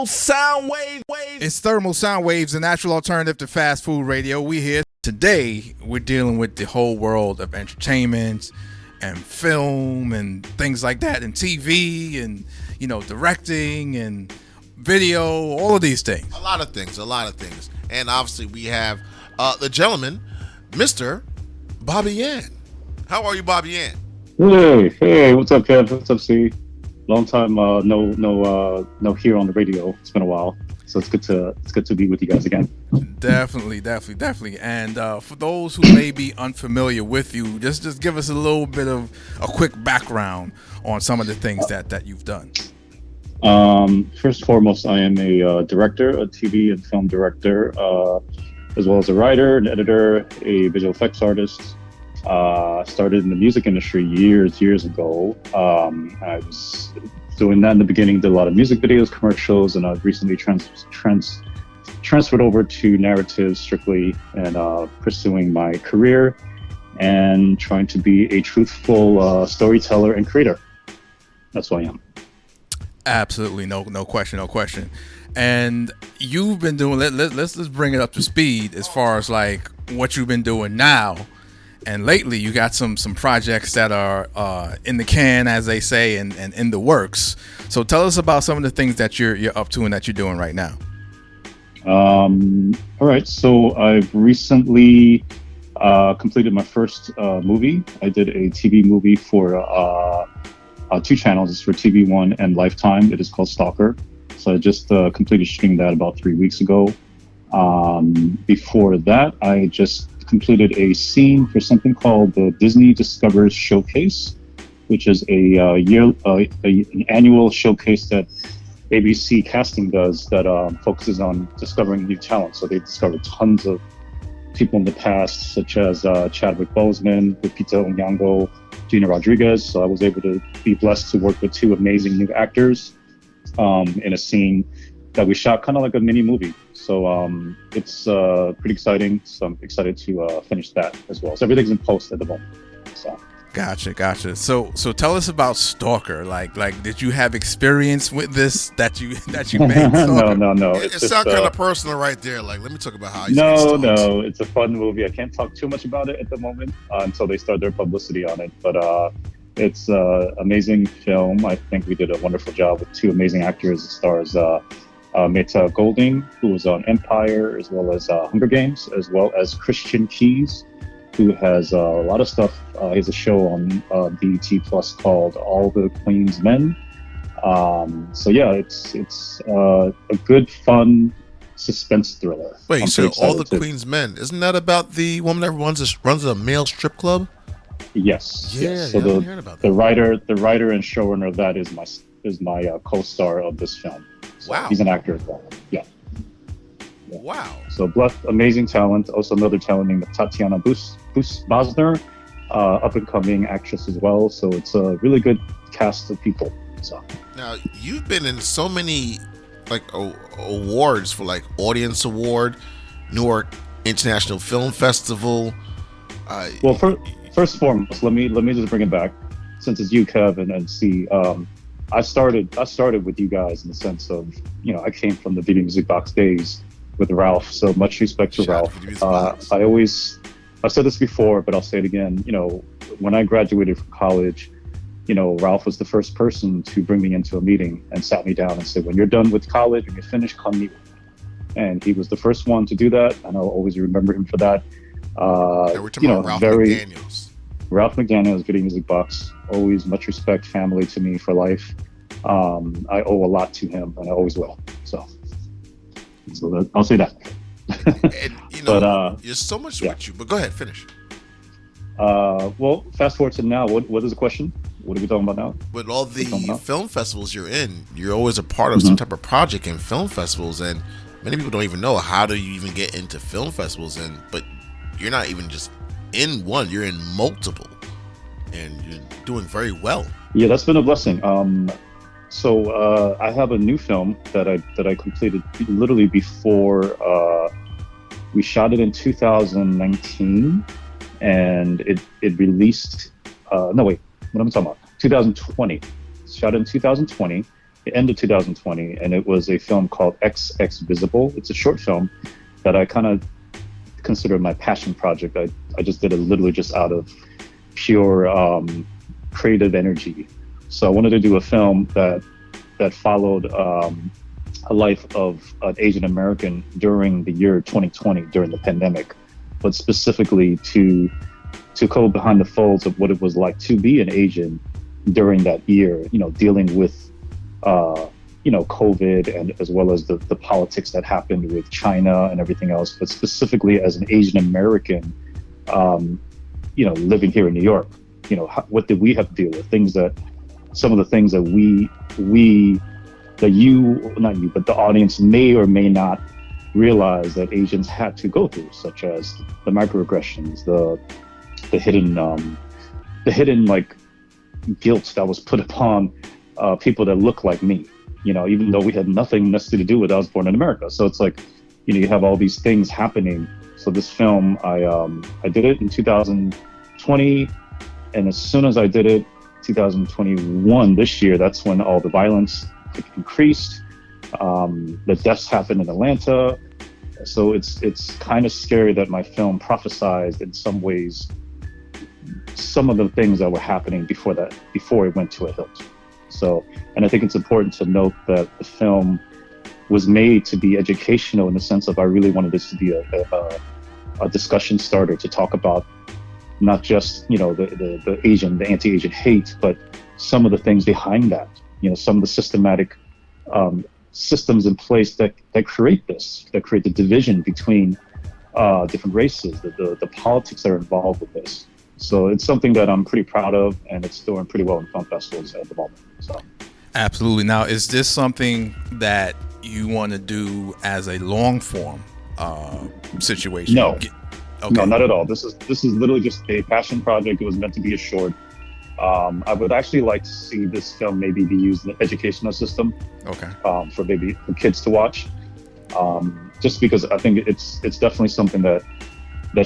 Thermal Sound Wave. It's Thermal Sound Waves, a natural alternative to fast food radio. We here today. We're dealing with the whole world of entertainment and film and things like that, and TV and directing and video, all of these things. A lot of things. And obviously we have the gentleman, Mr. Bobby Yan. How are you, Bobby Yan? Hey, what's up, Kev? What's up, C? Long time no here on the radio. It's been a while, so it's good to be with you guys again. Definitely. And for those who may be unfamiliar with you, just give us a little bit of a quick background on some of the things that you've done. First and foremost, I am a director, a TV and film director, as well as a writer, an editor, a visual effects artist. Started in the music industry years ago. I was doing that in the beginning, did a lot of music videos, commercials, and I've recently transferred over to narrative strictly and pursuing my career and trying to be a truthful storyteller and creator. That's who I am. Absolutely, no question. And you've been doing. Let's bring it up to speed as far as like what you've been doing now. And lately, you got some projects that are in the can, as they say, and in the works. So tell us about some of the things that you're up to and that you're doing right now. All right. So I've recently completed my first movie. I did a TV movie for two channels. It's for TV One and Lifetime. It is called Stalker. So I just completed shooting that about 3 weeks ago. Before that, I just completed a scene for something called the Disney Discovers Showcase, which is an annual showcase that ABC Casting does that focuses on discovering new talent. So they discovered tons of people in the past, such as Chadwick Bosman, Lupita Nyong'o, Gina Rodriguez. So I was able to be blessed to work with two amazing new actors in a scene that we shot kind of like a mini movie. So it's pretty exciting. So I'm excited to finish that as well. So everything's in post at the moment. So. Gotcha. So tell us about Stalker. Like, did you have experience with this that you made? No. It sounds kind of personal right there. Like, let me talk about how you No. It's a fun movie. I can't talk too much about it at the moment until they start their publicity on it. But it's an amazing film. I think we did a wonderful job with two amazing actors. It stars Meta Golding, who was on Empire, as well as Hunger Games, as well as Christian Keys, who has a lot of stuff. He has a show on BET Plus called All the Queen's Men. So yeah, it's a good, fun suspense thriller. Wait, so All the Queen's Men, isn't that about the woman that runs a male strip club? Yes. Yeah. So the writer and showrunner of that is my co-star of this film. So wow. He's an actor as well. Yeah. Wow. So amazing talent. Also another talent named Tatiana Bosner, up and coming actress as well. So it's a really good cast of people. So now you've been in so many like awards for like Audience Award, Newark International Film Festival. Well, first and foremost, let me just bring it back, since it's you, Kev, and C. I started with you guys in the sense of, I came from the Video Music Box days with Ralph, so much respect to Ralph. I've said this before, but I'll say it again. When I graduated from college, Ralph was the first person to bring me into a meeting and sat me down and said, when you're done with college, when you're finished, come meet with me. And he was the first one to do that, and I'll always remember him for that. We're talking about Ralph McDaniels. Ralph McDaniels, Video Music Box, always much respect, family to me for life. I owe a lot to him, and I always will. So I'll say that. And but, there's so much with you. But go ahead, finish. Well, fast forward to now. What is the question? What are we talking about now? With all the film festivals you're in, you're always a part of some type of project in film festivals, and many people don't even know how do you even get into film festivals. But you're not even just in one; you're in multiple, and you're doing very well. Yeah, that's been a blessing. So I have a new film that I completed literally before we shot it in 2019, and it released. No, wait, what am I talking about? 2020. Shot in 2020. the end of 2020, and it was a film called XXVisible. It's a short film that I kind of consider my passion project. I just did it literally just out of pure creative energy. So I wanted to do a film that followed a life of an Asian American during the year 2020, during the pandemic, but specifically to go behind the folds of what it was like to be an Asian during that year, dealing with COVID, and as well as the politics that happened with China and everything else, but specifically as an Asian American, living here in New York, what did we have to deal with? Some of the things that not you, but the audience may or may not realize that Asians had to go through, such as the microaggressions, the hidden like guilt that was put upon people that look like me, even though we had nothing necessarily to do with it. I was born in America. So it's like, you have all these things happening. So this film, I did it in 2020. And as soon as I did it, 2021, this year, that's when all the violence increased. The deaths happened in Atlanta. So it's kind of scary that my film prophesized in some ways some of the things that were happening before it went to a hilt. So, and I think it's important to note that the film was made to be educational in the sense of I really wanted this to be a discussion starter to talk about not just, the anti-Asian hate, but some of the things behind that, some of the systematic systems in place that create the division between different races, the politics that are involved with this. So it's something that I'm pretty proud of, and it's doing pretty well in film festivals at the moment. So, absolutely. Now, is this something that you want to do as a long form situation? No, okay. No, not at all. This is literally just a passion project. It was meant to be a short. I would actually like to see this film maybe be used in the educational system. Okay. For kids to watch. Just because I think it's definitely something that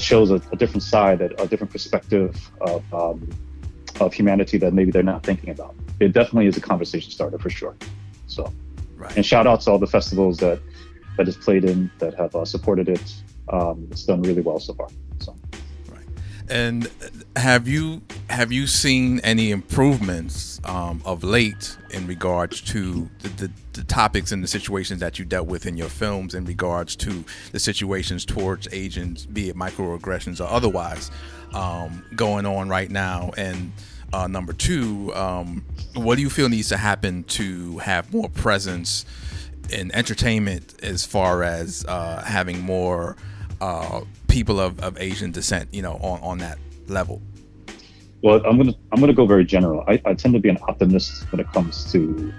shows a different side, a different perspective of humanity that maybe they're not thinking about. It definitely is a conversation starter for sure. So, right. And shout out to all the festivals that it's played in, that have supported it. It's done really well so far. So, right. And have you seen any improvements of late in regards to the topics and the situations that you dealt with in your films, in regards to the situations towards Asians, be it microaggressions or otherwise, going on right now? And number two, what do you feel needs to happen to have more presence in entertainment as far as having more people of Asian descent, on that level? Well, I'm gonna go very general. I tend to be an optimist when it comes to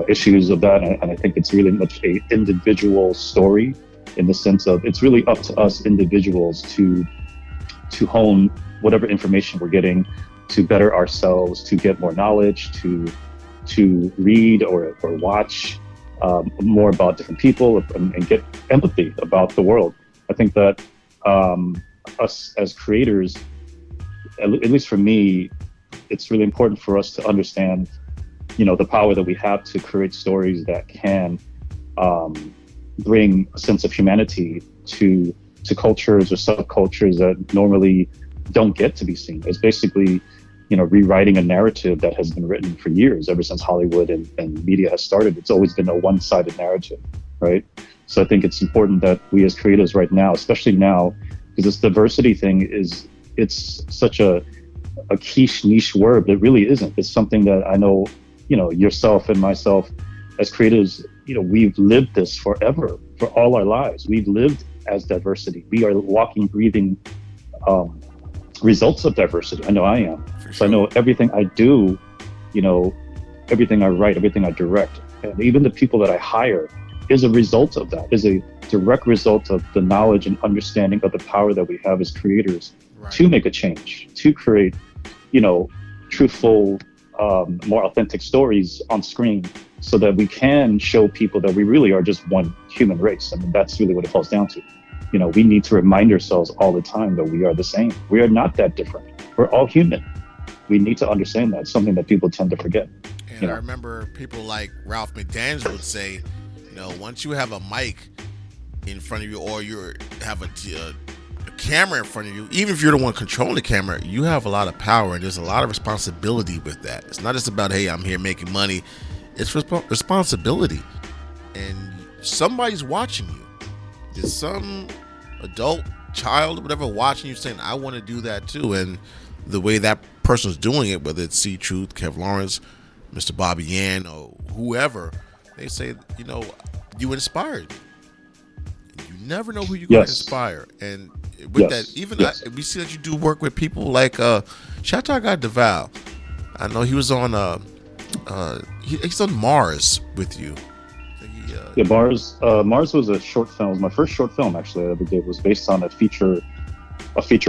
issues of that, and I think it's really much a individual story, in the sense of it's really up to us individuals to hone whatever information we're getting, to better ourselves, to get more knowledge, to read or watch more about different people, and get empathy about the world. I think that us as creators, at least for me, it's really important for us to understand, the power that we have to create stories that can bring a sense of humanity to cultures or subcultures that normally don't get to be seen. It's basically, rewriting a narrative that has been written for years, ever since Hollywood and media has started. It's always been a one-sided narrative, right? So I think it's important that we as creators right now, especially now, because this diversity thing it's such a quiche niche word, but it really isn't. It's something that I know, yourself and myself as creators, we've lived this forever, for all our lives. We've lived as diversity. We are walking, breathing results of diversity. I know I am. Sure. So I know everything I do, everything I write, everything I direct, and even the people that I hire is a result of that, is a direct result of the knowledge and understanding of the power that we have as creators, right, to make a change, to create, truthful, more authentic stories on screen, so that we can show people that we really are just one human race. I mean, that's really what it falls down to. We need to remind ourselves all the time that we are the same. We are not that different. We're all human. We need to understand that. It's something that people tend to forget. And I remember people like Ralph McDaniels would say, once you have a mic in front of you, or you have a camera in front of you, even if you're the one controlling the camera, you have a lot of power, and there's a lot of responsibility with that. It's not just about, hey, I'm here making money. It's responsibility, and somebody's watching you. There's some adult, child, whatever, watching you saying, I want to do that too. And the way that person's doing it, whether it's C.Truth, Kev Lawrence, Mr. Bobby Yan, or whoever, they say, you inspired me. And you never know who you're going to inspire. And with that, even we see that you do work with people like shout out our guy DeVal. I know he was on he's on Mars with you. Mars was a short film. It was my first short film, actually, I ever did. It was based on a feature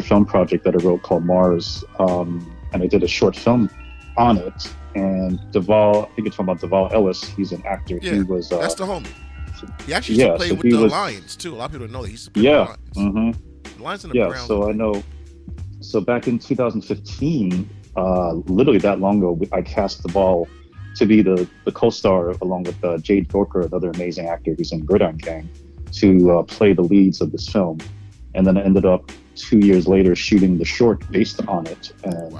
film project that I wrote called Mars, and I did a short film on it. And DeVal, I think you're talking about DeVal Ellis. He's an actor. Yeah, he was that's the homie. He actually used to play with the Lions too. A lot of people don't know that he used to play with the Lions. The Lions and the Browns. So I know. So back in 2015, literally that long ago, I cast DeVal to be the co-star along with Jade Dorker, another amazing actor who's in Gridiron Gang, to play the leads of this film. And then I ended up 2 years later shooting the short based on it. And,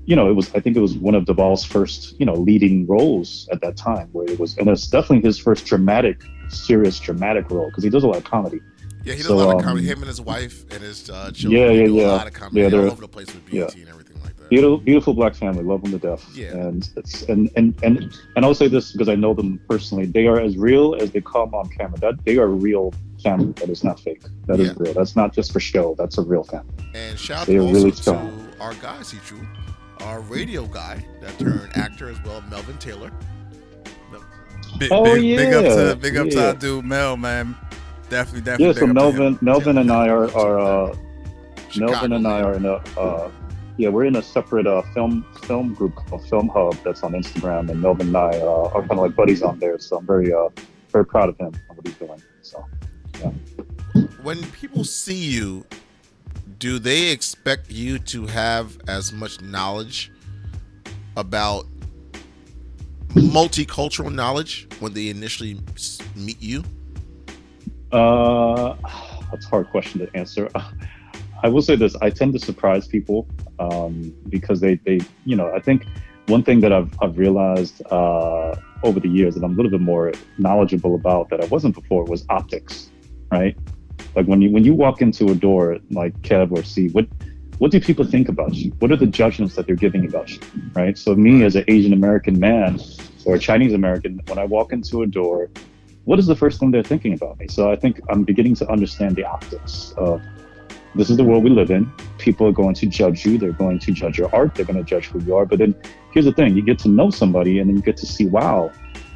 I think it was one of DeVal's first, leading roles at that time, and it's definitely his first serious dramatic role, because he does a lot of comedy. Yeah, he does a lot of comedy. Him and his wife and his children do a lot of comedy. Yeah, they're all over the place with BET and everything like that. Beautiful black family, love them to death. Yeah. And I'll say this because I know them personally. They are as real as they come on camera. They are a real family. That is not fake. That is real. That's not just for show. That's a real family. And shout out also to our guy, C.Truth, our radio guy that turned actor as well, Melvin Taylor. Big up to our dude Mel, man. Definitely. Yeah, so Melvin and I are Melvin and I are in a we're in a separate film group called Film Hub that's on Instagram, and Melvin and I are kind of like buddies on there. So I'm very proud of him and what he's doing. So yeah. When people see you, do they expect you to have as much knowledge about multicultural knowledge when they initially meet you? That's a hard question to answer. I will say this: I tend to surprise people because they I think one thing that I've realized over the years that I'm a little bit more knowledgeable about that I wasn't before was optics, right? Like when you walk into a door like Kev or C, what do people think about you? What are the judgments that they're giving about you, right? So me as an Asian American man or a Chinese American, when I walk into a door, what is the first thing they're thinking about me? So I think I'm beginning to understand the optics of this is the world we live in. People are going to judge you. They're going to judge your art. They're going to judge who you are. But then here's the thing. You get to know somebody and then you get to see, wow,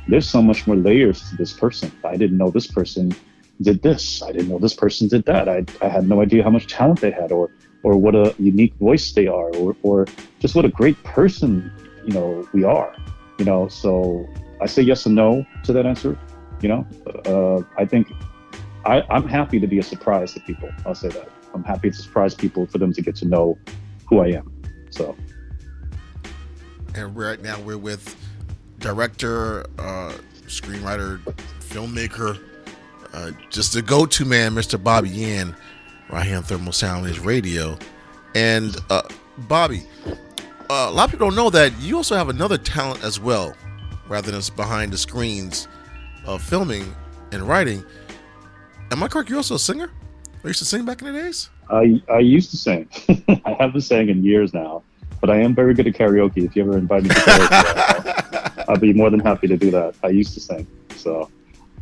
there's so much more layers to this person. I didn't know this person did this. I didn't know this person did that. I had no idea how much talent they had or what a unique voice they are or just what a great person, we are, So I say yes and no to that answer. I think I'm happy to be a surprise to people. I'll say that. I'm happy to surprise people for them to get to know who I am. So. And right now we're with director, screenwriter, filmmaker, just the go-to man, Mr. Bobby Yan, right here on Thermal Sound Waves Radio. And Bobby, a lot of people don't know that you also have another talent as well, rather than behind the screens of filming and writing. Am I correct? You're also a singer? You used to sing back in the days? I used to sing. I haven't sang in years now, but I am very good at karaoke. If you ever invite me to karaoke, I'll be more than happy to do that. I used to sing. So,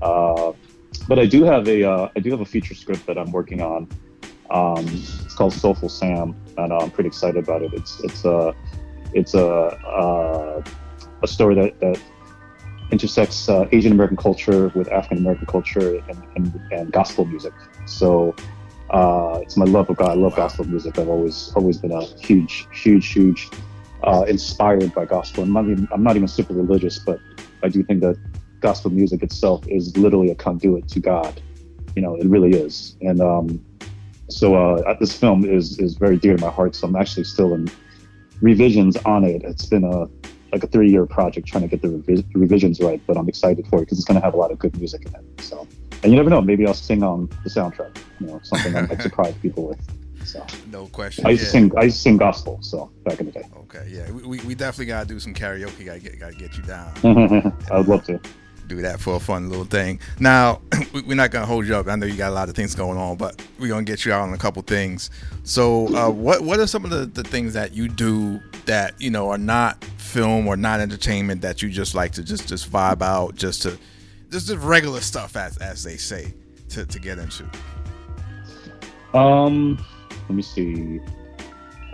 but I do have a feature script that I'm working on. It's called Soulful Sam, and I'm pretty excited about it. It's a story that intersects Asian American culture with African American culture and gospel music. So it's my love of God. I love gospel music. I've always been a huge inspired by gospel. I'm not even super religious, but I do think that gospel music itself is literally a conduit to God. It really is. And so this film is very dear to my heart. So I'm actually still in revisions on it. It's been like a 3-year project trying to get the revisions right, but I'm excited for it because it's going to have a lot of good music in it. So, and you never know, maybe I'll sing on the soundtrack, something I might surprise people with. So no question. I used to sing gospel, so back in the day. Okay, yeah, we definitely gotta do some karaoke. Gotta get you down. I would love to do that for a fun little thing. Now, we're not gonna hold you up. I know you got a lot of things going on, but we're gonna get you out on a couple things. So, what are some of the things that you do that are not film or not entertainment that you just like to just vibe out, just the regular stuff as they say to get into? Let me see.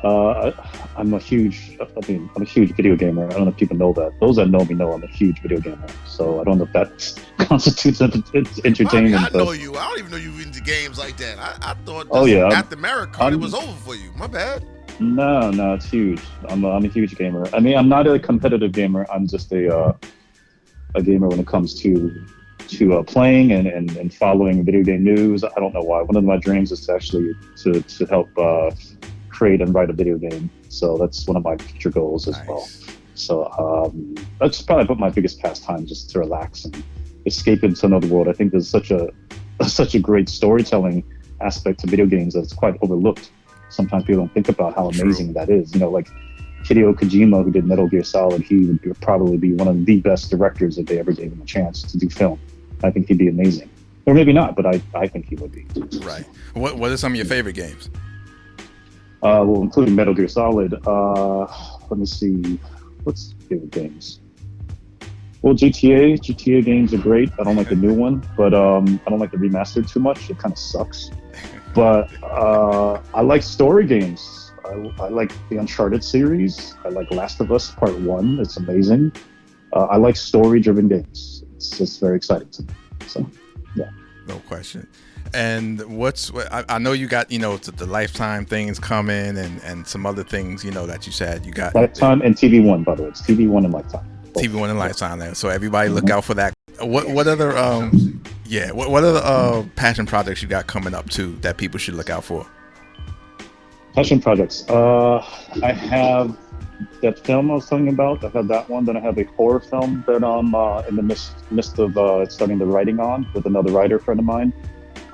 I'm a huge video gamer. I don't know if people know that. Those that know me know I'm a huge video gamer. So I don't know if that constitutes entertainment. I know you. I don't even know you into games like that. I thought after America it was over for you. My bad. No, it's huge. I'm a huge gamer. I mean, I'm not a competitive gamer. I'm just a gamer when it comes to playing and following video game news. I don't know why. One of my dreams is to help create and write a video game. So that's one of my future goals as well. So that's probably my biggest pastime, just to relax and escape into another world. I think there's such a great storytelling aspect to video games that's quite overlooked. Sometimes people don't think about how amazing that is. Like Hideo Kojima, who did Metal Gear Solid, he would probably be one of the best directors if they ever gave him a chance to do film. I think he'd be amazing. Or maybe not, but I think he would be. Right. What are some of your favorite games? Well, including Metal Gear Solid. Let me see. What's favorite games? Well, GTA games are great. I don't like the new one, but I don't like the remastered too much. It kind of sucks. But I like story games. I like the Uncharted series. I like Last of Us Part 1. It's amazing. I like story-driven games. It's just very exciting to me. So, yeah. No question. And I know you got, the Lifetime things coming and some other things, that you said you got. Lifetime and TV One, by the way. It's TV One and Lifetime. TV One and Lifetime there. So everybody look out for that. What other what other passion projects you got coming up too that people should look out for? Passion projects. I have that film I was telling you about. I have that one. Then I have a horror film that I'm in the midst of starting the writing on with another writer friend of mine.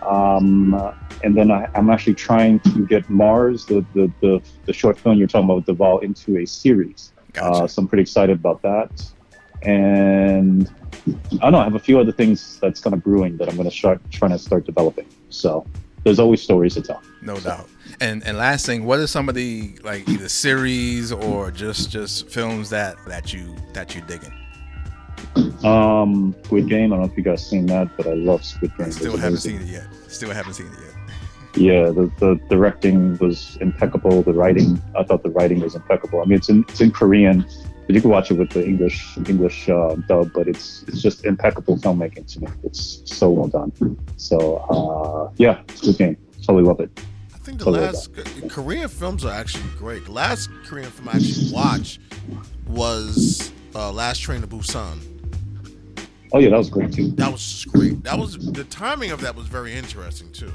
And then I'm actually trying to get Mars, the short film you're talking about, devolve into a series. Gotcha. So I'm pretty excited about that. And I don't know, I have a few other things that's kind of brewing that I'm going to trying to start developing. So there's always stories to tell. No doubt. And last thing, what are some of the either series or just films that you digging? Squid Game. I don't know if you guys seen that, but I love Squid Game. Still haven't seen it yet. Yeah, the directing was impeccable. The writing, I thought the writing was impeccable. I mean, it's in Korean, but you can watch it with the English dub. But it's just impeccable filmmaking to me. It's so well done. So yeah, Squid Game. Totally love it. I think the last Korean films are actually great. The last Korean film I actually watched was Last Train to Busan. Oh yeah, that was great too. That was just great. The timing of that was very interesting too.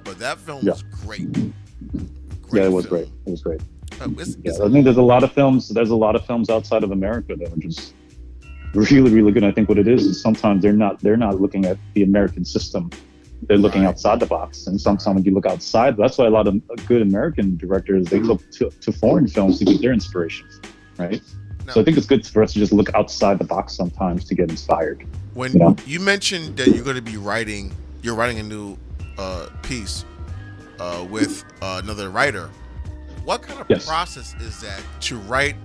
But that film was great. Yeah, it was great. It was great. I think there's a lot of films. There's a lot of films outside of America that are just really, really good. I think what it is sometimes they're not looking at the American system. They're looking outside the box. And sometimes when you look outside, that's why a lot of good American directors, they look to foreign films to get their inspiration, right? So I think it's good for us to just look outside the box sometimes to get inspired. When you mentioned that you're going to be writing a new piece with another writer, what kind of process is that to write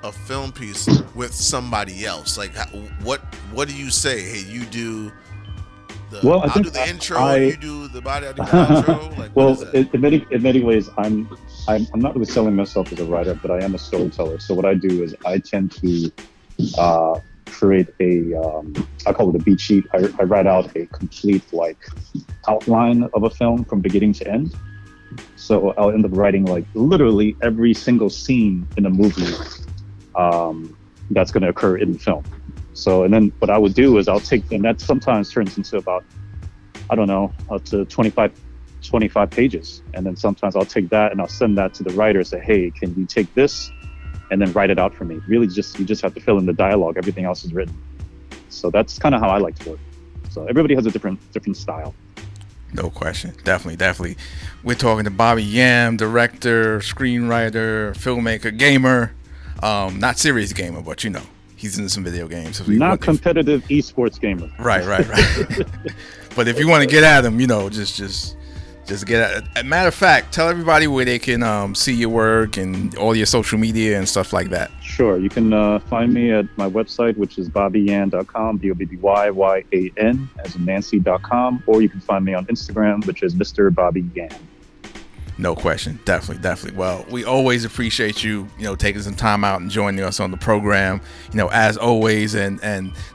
a film piece with somebody else? Like, what do you say? Hey, you do I'll do the intro, you do the body, I do the outro. Like, well, in many ways, I'm not really selling myself as a writer, but I am a storyteller. So what I do is I tend to create I call it a beat sheet. I write out a complete outline of a film from beginning to end. So I'll end up writing literally every single scene in a movie that's going to occur in the film. So, and then what I would do is I'll take, and that sometimes turns into about, I don't know, up to 25 pages. And then sometimes I'll take that and I'll send that to the writer and say, hey, can you take this and then write it out for me. Really, you just have to fill in the dialogue. Everything else is written. So that's kind of how I like to work. So everybody has a different style. No question. Definitely. We're talking to Bobby Yam, director, screenwriter, filmmaker, gamer. Not serious gamer, but he's into some video games. So not competitive esports gamer. Right. But if you want to get at him, just get at it. Matter of fact, tell everybody where they can see your work and all your social media and stuff like that. Sure. You can find me at my website, which is bobbyyan.com, BOBBYYAN, as in Nancy.com, or you can find me on Instagram, which is Mr. Bobby Yan. No question. Definitely. Well, we always appreciate you, taking some time out and joining us on the program, as always, and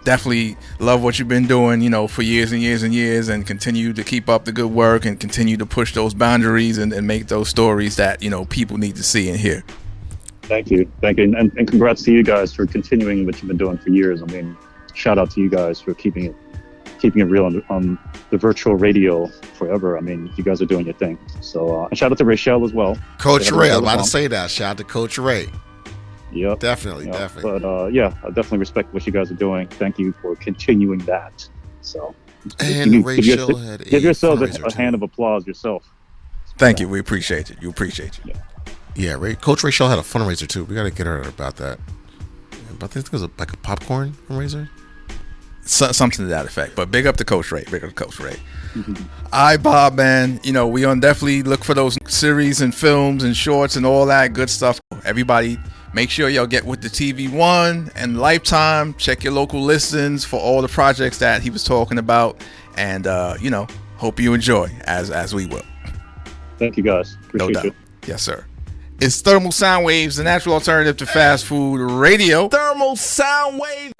definitely love what you've been doing, for years and years and years, and continue to keep up the good work and continue to push those boundaries and make those stories that, people need to see and hear. Thank you. And congrats to you guys for continuing what you've been doing for years. I mean, shout out to you guys for keeping it real on the virtual radio forever. I mean, you guys are doing your thing. So, and shout out to Rachelle as well. Coach Ray, I was about to say that. Shout out to Coach Ray. Yep. Definitely. But I definitely respect what you guys are doing. Thank you for continuing that. So, and Rachel had give yourselves a hand of applause yourself. Thank you. We appreciate it. Yeah, Coach Rachel had a fundraiser too. We got to get her about that. I think it was like a popcorn fundraiser. Something to that effect. But big up to Coach Ray. All right, Bob, man. We on definitely look for those series and films and shorts and all that good stuff. Everybody, make sure y'all get with the TV One and Lifetime. Check your local listings for all the projects that he was talking about. And, hope you enjoy as we will. Thank you, guys. Appreciate No doubt. it. Yes, sir. It's Thermal Sound Waves, the natural alternative to fast food radio. Thermal Sound Wave.